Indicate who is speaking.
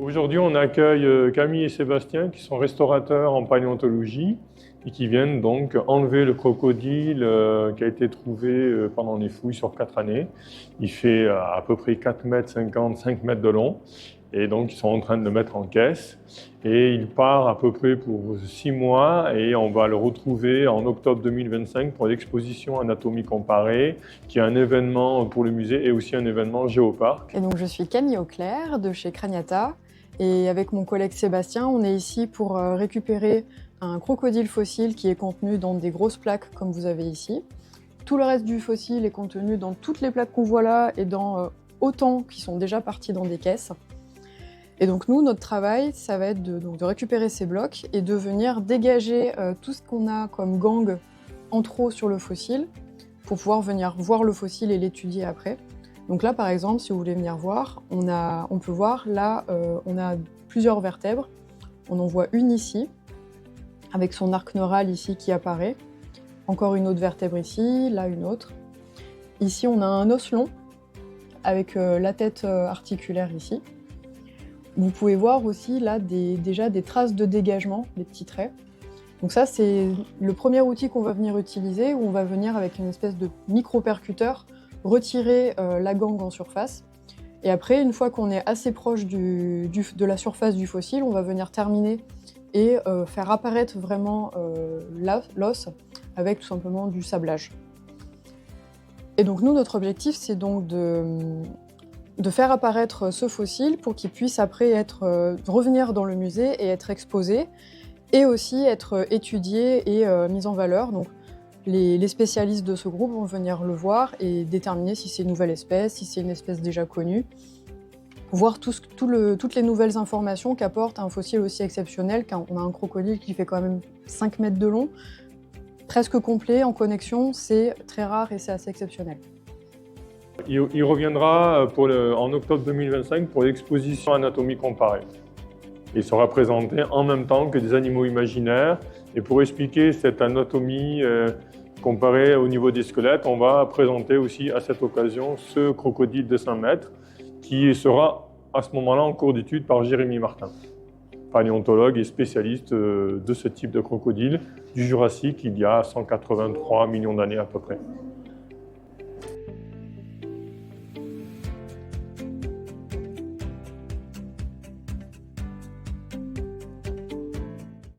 Speaker 1: Aujourd'hui, on accueille Camille et Sébastien qui sont restaurateurs en paléontologie et qui viennent donc enlever le crocodile qui a été trouvé pendant les fouilles sur 4 années. Il fait à peu près 4,50 m, 5 mètres de long et donc ils sont en train de le mettre en caisse et il part à peu près pour 6 mois et on va le retrouver en octobre 2025 pour l'exposition Anatomie comparée qui est un événement pour le musée et aussi un événement géoparc.
Speaker 2: Et donc je suis Camille Auclair de chez Craniata et avec mon collègue Sébastien, on est ici pour récupérer un crocodile fossile qui est contenu dans des grosses plaques comme vous avez ici. Tout le reste du fossile est contenu dans toutes les plaques qu'on voit là et dans autant qui sont déjà partis dans des caisses. Et donc nous, notre travail, ça va être de récupérer ces blocs et de venir dégager tout ce qu'on a comme gang en trop sur le fossile pour pouvoir venir voir le fossile et l'étudier après. Donc là, par exemple, si vous voulez venir voir, on peut voir, là, on a plusieurs vertèbres. On en voit une ici, avec son arc neural ici qui apparaît. Encore une autre vertèbre ici, là une autre. Ici, on a un os long, avec la tête articulaire ici. Vous pouvez voir aussi là déjà des traces de dégagement, des petits traits. Donc ça, c'est le premier outil qu'on va venir utiliser, où on va venir avec une espèce de micro-percuteur retirer la gangue en surface. Et après, une fois qu'on est assez proche de la surface du fossile, on va venir terminer et faire apparaître vraiment l'os avec tout simplement du sablage. Et donc nous, notre objectif, c'est donc de faire apparaître ce fossile pour qu'il puisse après revenir dans le musée et être exposé, et aussi être étudié et mis en valeur. Donc, les spécialistes de ce groupe vont venir le voir et déterminer si c'est une nouvelle espèce, si c'est une espèce déjà connue, voir toutes les nouvelles informations qu'apporte un fossile aussi exceptionnel, car on a un crocodile qui fait quand même 5 mètres de long, presque complet, en connexion, c'est très rare et c'est assez exceptionnel.
Speaker 1: Il reviendra en octobre 2025 pour l'exposition Anatomie comparée. Il sera présenté en même temps que des animaux imaginaires. Et pour expliquer cette anatomie comparée au niveau des squelettes, on va présenter aussi à cette occasion ce crocodile de 5 mètres qui sera à ce moment-là en cours d'étude par Jérémy Martin, paléontologue et spécialiste de ce type de crocodile du Jurassique il y a 183 millions d'années à peu près.